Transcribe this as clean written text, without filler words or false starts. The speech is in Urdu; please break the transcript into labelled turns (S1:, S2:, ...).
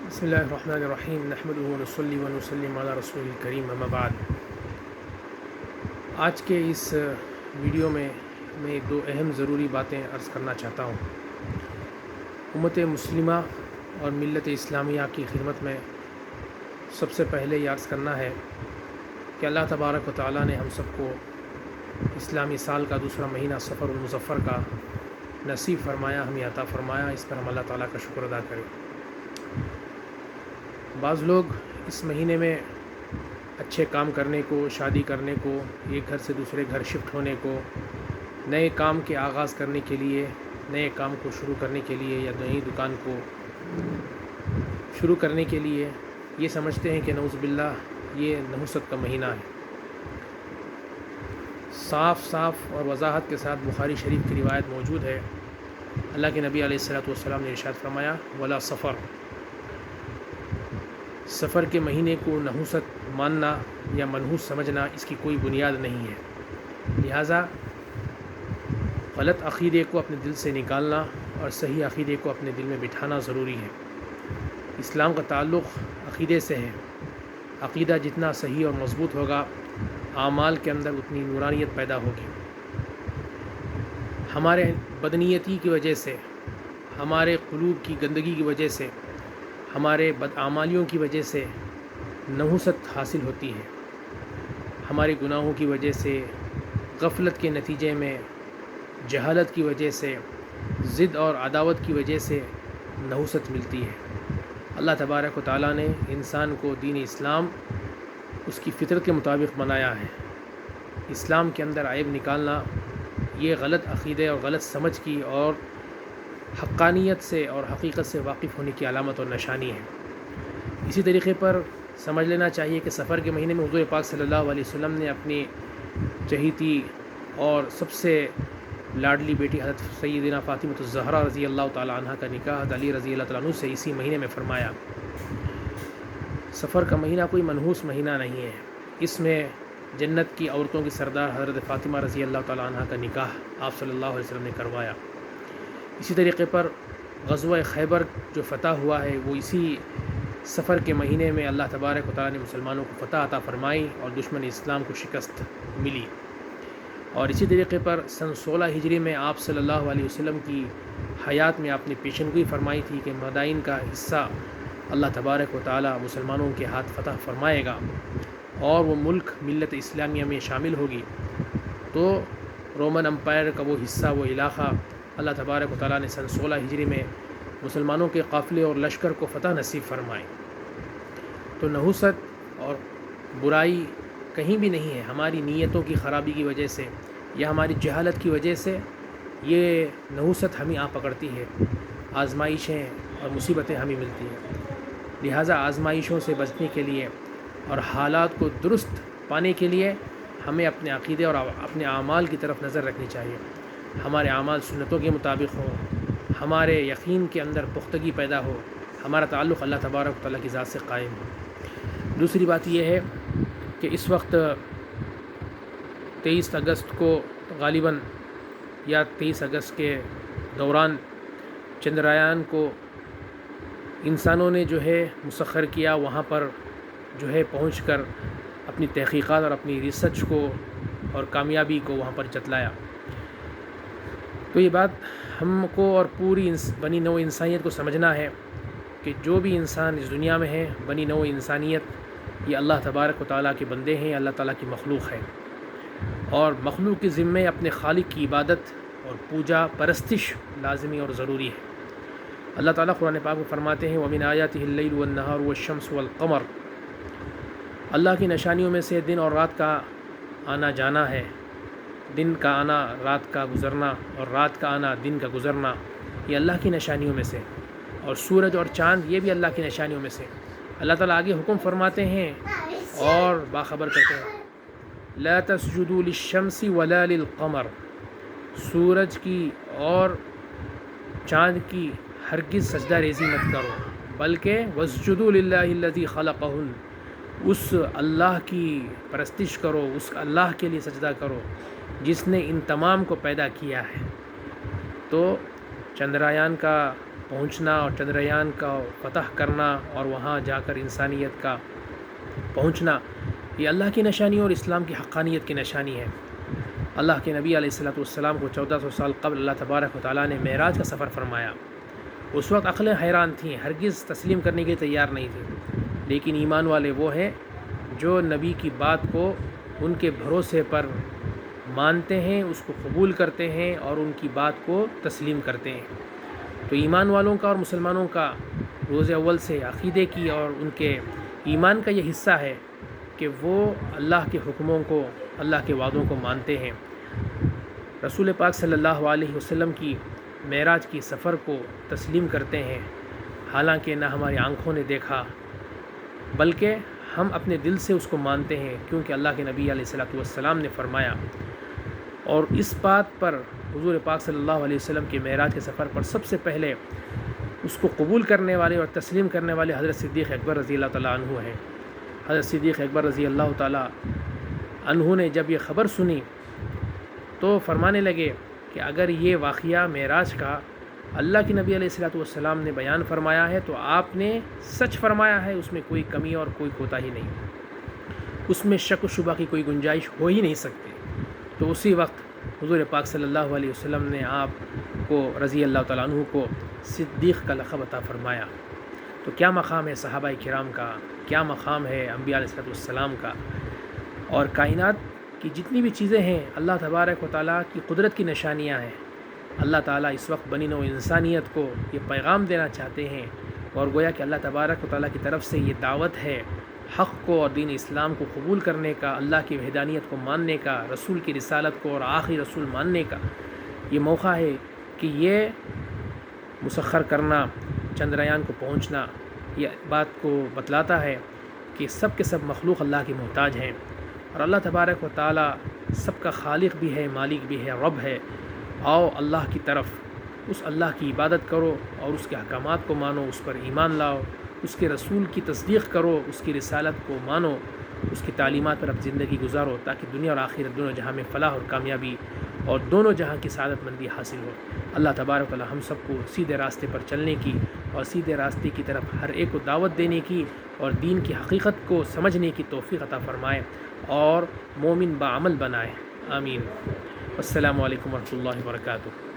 S1: بسم اللہ الرحمن الرحیم نحمدہ ونصلی ونسلم علی رسول الکریم اما بعد۔ آج کے اس ویڈیو میں دو اہم ضروری باتیں عرض کرنا چاہتا ہوں۔ امت مسلمہ اور ملت اسلامیہ کی خدمت میں سب سے پہلے یہ عرض کرنا ہے کہ اللہ تبارک و تعالیٰ نے ہم سب کو اسلامی سال کا دوسرا مہینہ صفر المظفر کا نصیب فرمایا، ہمیں عطا فرمایا۔ اس پر ہم اللہ تعالیٰ کا شکر ادا کریں۔ بعض لوگ اس مہینے میں اچھے کام کرنے کو، شادی کرنے کو، ایک گھر سے دوسرے گھر شفٹ ہونے کو، نئے کام کے آغاز کرنے کے لیے، نئے کام کو شروع کرنے کے لیے یا نئی دکان کو شروع کرنے کے لیے یہ سمجھتے ہیں کہ نعوذ باللہ یہ نحوست کا مہینہ ہے۔ صاف اور وضاحت کے ساتھ بخاری شریف کی روایت موجود ہے۔ اللہ کے نبی علیہ الصلوۃ والسلام نے ارشاد فرمایا ولا سفر کے مہینے کو نحوست ماننا یا منحوس سمجھنا اس کی کوئی بنیاد نہیں ہے۔ لہٰذا غلط عقیدے کو اپنے دل سے نکالنا اور صحیح عقیدے کو اپنے دل میں بٹھانا ضروری ہے۔ اسلام کا تعلق عقیدے سے ہے۔ عقیدہ جتنا صحیح اور مضبوط ہوگا، اعمال کے اندر اتنی نورانیت پیدا ہوگی۔ ہمارے بدنیتی کی وجہ سے، ہمارے قلوب کی گندگی کی وجہ سے، ہمارے بدعمالیوں کی وجہ سے نحوست حاصل ہوتی ہے۔ ہمارے گناہوں کی وجہ سے، غفلت کے نتیجے میں، جہالت کی وجہ سے، ضد اور عداوت کی وجہ سے نحوست ملتی ہے۔ اللہ تبارک و تعالیٰ نے انسان کو دین اسلام اس کی فطرت کے مطابق بنایا ہے۔ اسلام کے اندر عیب نکالنا یہ غلط عقیدے اور غلط سمجھ کی اور حقانیت سے اور حقیقت سے واقف ہونے کی علامت اور نشانی ہے۔ اسی طریقے پر سمجھ لینا چاہیے کہ سفر کے مہینے میں حضور پاک صلی اللہ علیہ وسلم نے اپنی چہیتی اور سب سے لاڈلی بیٹی حضرت سیدنا فاطمہ الزہرا رضی اللہ تعالی عنہ کا نکاح علی رضی اللہ تعالیٰ عنہ سے اسی مہینے میں فرمایا۔ سفر کا مہینہ کوئی منحوس مہینہ نہیں ہے۔ اس میں جنت کی عورتوں کی سردار حضرت فاطمہ رضی اللہ تعالی عنہ کا نکاح آپ صلی اللہ علیہ وسلم نے کروایا۔ اسی طریقے پر غزوہ خیبر جو فتح ہوا ہے وہ اسی سفر کے مہینے میں اللہ تبارک و تعالیٰ نے مسلمانوں کو فتح عطا فرمائی اور دشمن اسلام کو شکست ملی۔ اور اسی طریقے پر سن 16 ہجری میں آپ صلی اللہ علیہ وسلم کی حیات میں آپ نے پیشنگوئی فرمائی تھی کہ مدائن کا حصہ اللہ تبارک و تعالیٰ مسلمانوں کے ہاتھ فتح فرمائے گا اور وہ ملک ملت اسلامیہ میں شامل ہوگی۔ تو رومن امپائر کا وہ حصہ، وہ علاقہ اللہ تبارک و تعالیٰ نے سن 16 ہجری میں مسلمانوں کے قافلے اور لشکر کو فتح نصیب فرمائی۔ تو نحوست اور برائی کہیں بھی نہیں ہے۔ ہماری نیتوں کی خرابی کی وجہ سے یا ہماری جہالت کی وجہ سے یہ نحوست ہمیں پکڑتی ہے، آزمائشیں اور مصیبتیں ہمیں ملتی ہیں۔ لہٰذا آزمائشوں سے بچنے کے لیے اور حالات کو درست پانے کے لیے ہمیں اپنے عقیدے اور اپنے اعمال کی طرف نظر رکھنی چاہیے۔ ہمارے اعمال سنتوں کے مطابق ہوں، ہمارے یقین کے اندر پختگی پیدا ہو، ہمارا تعلق اللہ تبارک و تعالیٰ کی ذات سے قائم ہو۔ دوسری بات یہ ہے کہ اس وقت 23 اگست کو غالباً یا 23 اگست کے دوران چندریان کو انسانوں نے جو ہے مسخر کیا، وہاں پر جو ہے پہنچ کر اپنی تحقیقات اور اپنی ریسرچ کو اور کامیابی کو وہاں پر جتلایا۔ تو یہ بات ہم کو اور پوری بنی نوع انسانیت کو سمجھنا ہے کہ جو بھی انسان اس دنیا میں ہے، بنی نوع انسانیت یہ اللہ تبارک و تعالیٰ کے بندے ہیں، اللہ تعالیٰ کی مخلوق ہے، اور مخلوق کے ذمے اپنے خالق کی عبادت اور پوجا پرستش لازمی اور ضروری ہے۔ اللہ تعالیٰ قرآن پاک میں فرماتے ہیں وَمِنْ آيَاتِهِ اللَّيْلُ وَالنَّهَارُ وَالشَّمْسُ وَالْقَمَرُ۔ اللہ کی نشانیوں میں سے دن اور رات کا آنا جانا ہے، دن کا آنا رات کا گزرنا اور رات کا آنا دن کا گزرنا، یہ اللہ کی نشانیوں میں سے، اور سورج اور چاند یہ بھی اللہ کی نشانیوں میں سے۔ اللہ تعالیٰ آگے حکم فرماتے ہیں اور باخبر کرتے ہیں لا تسجدوا للشمس ولا للقمر، سورج کی اور چاند کی ہرگز سجدہ ریزی مت کرو، بلکہ واسجدوا للہ الذی خلقہن، اس اللہ کی پرستش کرو، اس اللہ کے لیے سجدہ کرو جس نے ان تمام کو پیدا کیا ہے۔ تو چندریان کا پہنچنا اور چندریان کا فتح کرنا اور وہاں جا کر انسانیت کا پہنچنا، یہ اللہ کی نشانی اور اسلام کی حقانیت کی نشانی ہے۔ اللہ کے نبی علیہ السلام کو 1400 سال قبل اللہ تبارک و تعالیٰ نے معراج کا سفر فرمایا۔ اس وقت عقلیں حیران تھیں، ہرگز تسلیم کرنے کے لیے تیار نہیں تھیں، لیکن ایمان والے وہ ہیں جو نبی کی بات کو ان کے بھروسے پر مانتے ہیں، اس کو قبول کرتے ہیں اور ان کی بات کو تسلیم کرتے ہیں۔ تو ایمان والوں کا اور مسلمانوں کا روز اول سے عقیدے کی اور ان کے ایمان کا یہ حصہ ہے کہ وہ اللہ کے حکموں کو، اللہ کے وعدوں کو مانتے ہیں، رسول پاک صلی اللہ علیہ وسلم کی معراج کی سفر کو تسلیم کرتے ہیں، حالانکہ نہ ہماری آنکھوں نے دیکھا بلکہ ہم اپنے دل سے اس کو مانتے ہیں، کیونکہ اللہ کے نبی علیہ السلام نے فرمایا۔ اور اس بات پر حضور پاک صلی اللہ علیہ وسلم کے معراج کے سفر پر سب سے پہلے اس کو قبول کرنے والے اور تسلیم کرنے والے حضرت صدیق اکبر رضی اللہ تعالیٰ عنہ ہیں۔ حضرت صدیق اکبر رضی اللہ تعالیٰ عنہ نے جب یہ خبر سنی تو فرمانے لگے کہ اگر یہ واقعہ معراج کا اللہ کے نبی علیہ السلام نے بیان فرمایا ہے تو آپ نے سچ فرمایا ہے، اس میں کوئی کمی اور کوئی کوتاہی نہیں، اس میں شک و شبہ کی کوئی گنجائش ہو ہی نہیں سکتی۔ تو اسی وقت حضور پاک صلی اللہ علیہ وسلم نے آپ کو رضی اللہ تعالیٰ عنہ کو صدیق کا لقب عطا فرمایا۔ تو کیا مقام ہے صحابہ کرام کا، کیا مقام ہے انبیاء علیہ السلام کا، اور کائنات کی جتنی بھی چیزیں ہیں اللہ تبارک و تعالیٰ کی قدرت کی نشانیاں ہیں۔ اللہ تعالیٰ اس وقت بنی نوع انسانیت کو یہ پیغام دینا چاہتے ہیں، اور گویا کہ اللہ تبارک و تعالیٰ کی طرف سے یہ دعوت ہے حق کو اور دین اسلام کو قبول کرنے کا، اللہ کی وحدانیت کو ماننے کا، رسول کی رسالت کو اور آخری رسول ماننے کا۔ یہ موقع ہے کہ یہ مسخر کرنا، چندریان کو پہنچنا، یہ بات کو بتلاتا ہے کہ سب کے سب مخلوق اللہ کے محتاج ہیں، اور اللہ تبارک و تعالیٰ سب کا خالق بھی ہے، مالک بھی ہے، رب ہے۔ آؤ اللہ کی طرف، اس اللہ کی عبادت کرو اور اس کے احکامات کو مانو، اس پر ایمان لاؤ، اس کے رسول کی تصدیق کرو، اس کی رسالت کو مانو، اس کی تعلیمات پر اپنی زندگی گزارو، تاکہ دنیا اور آخرت دونوں جہاں میں فلاح اور کامیابی اور دونوں جہاں کی سعادت مندی حاصل ہو۔ اللہ تبارک و تعالی ہم سب کو سیدھے راستے پر چلنے کی اور سیدھے راستے کی طرف ہر ایک کو دعوت دینے کی اور دین کی حقیقت کو سمجھنے کی توفیق عطا فرمائے اور مومن بعمل بنائے، آمین۔ السلام علیکم ورحمۃ اللہ وبرکاتہ۔